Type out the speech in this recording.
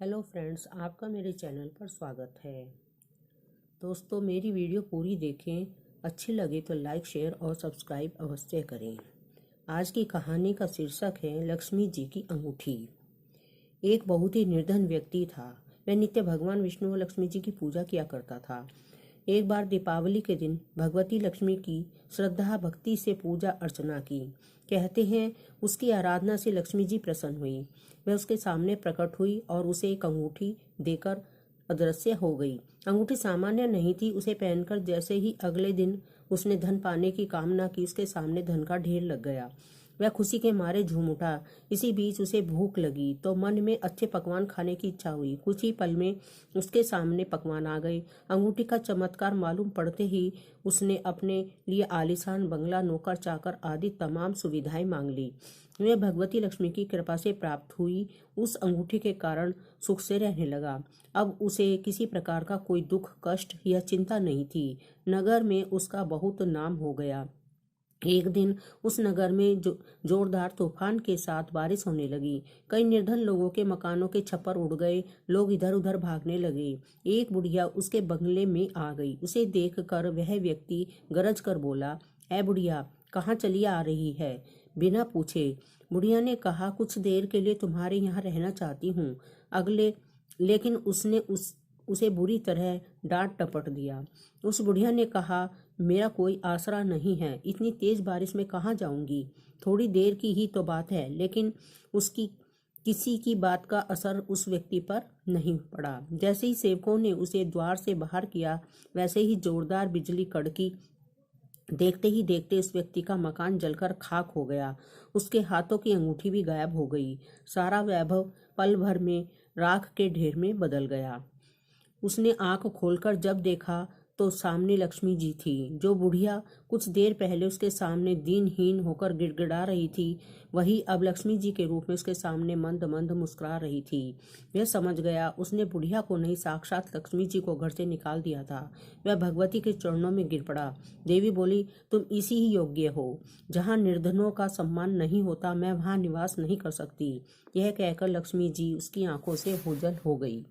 Hello friends, आपका मेरे channel पर स्वागत है। दोस्तों, मेरी वीडियो पूरी देखें, अच्छी लगे तो लाइक, शेयर और सब्सक्राइब अवश्य करें। आज की कहानी का शीर्षक है लक्ष्मी जी की अंगूठी। एक बहुत ही निर्धन व्यक्ति था। वह नित्य भगवान विष्णु और लक्ष्मी जी की पूजा किया करता था। एक बार दीपावली के दिन भगवती लक्ष्मी की श्रद्धा भक्ति से पूजा अर्चना की। कहते हैं उसकी आराधना से लक्ष्मी जी प्रसन्न हुई। वह उसके सामने प्रकट हुई और उसे एक अंगूठी देकर अदृश्य हो गई। अंगूठी सामान्य नहीं थी। उसे पहनकर जैसे ही अगले दिन उसने धन पाने की कामना की, उसके सामने धन का ढेर लग गया। वह खुशी के मारे झूम उठा। इसी बीच उसे भूख लगी तो मन में अच्छे पकवान खाने की इच्छा हुई। कुछ ही पल में उसके सामने पकवान आ गए। अंगूठी का चमत्कार मालूम पड़ते ही उसने अपने लिए आलीशान बंगला, नौकर चाकर आदि तमाम सुविधाएं मांग ली। वह भगवती लक्ष्मी की कृपा से प्राप्त हुई उस अंगूठी के कारण सुख से रहने लगा। अब उसे किसी प्रकार का कोई दुख, कष्ट या चिंता नहीं थी। नगर में उसका बहुत नाम हो गया। एक दिन उस नगर में जोरदार तूफान के साथ बारिश होने लगी। कई निर्धन लोगों के मकानों के छप्पर उड़ गए। लोग इधर उधर भागने लगे। एक बुढ़िया उसके बंगले में आ गई। उसे देखकर वह व्यक्ति गरज कर बोला, "ऐ बुढ़िया, कहाँ चली आ रही है?" बिना पूछे बुढ़िया ने कहा, "कुछ देर के लिए तुम्हारे यहाँ रहना चाहती हूँ।" अगले लेकिन उसने उसे बुरी तरह डांट टपट दिया। उस बुढ़िया ने कहा, "मेरा कोई आसरा नहीं है। इतनी तेज बारिश में कहाँ जाऊंगी? थोड़ी देर की ही तो बात है।" लेकिन उसकी किसी की बात का असर उस व्यक्ति पर नहीं पड़ा। जैसे ही सेवकों ने उसे द्वार से बाहर किया, वैसे ही जोरदार बिजली कड़की। देखते ही देखते उस व्यक्ति का मकान जलकर खाक हो गया। उसके हाथों की अंगूठी भी गायब हो गई। सारा वैभव पल भर में राख के ढेर में बदल गया। उसने आंख खोलकर जब देखा तो सामने लक्ष्मी जी थी। जो बुढ़िया कुछ देर पहले उसके सामने दीनहीन होकर गिड़गिड़ा रही थी, वही अब लक्ष्मी जी के रूप में उसके सामने मंद मंद मुस्कुरा रही थी। वह समझ गया उसने बुढ़िया को नहीं, साक्षात लक्ष्मी जी को घर से निकाल दिया था। वह भगवती के चरणों में गिर पड़ा। देवी बोली, "तुम इसी ही योग्य हो। जहाँ निर्धनों का सम्मान नहीं होता, मैं वहाँ निवास नहीं कर सकती।" यह कहकर लक्ष्मी जी उसकी आंखों से ओझल हो गई।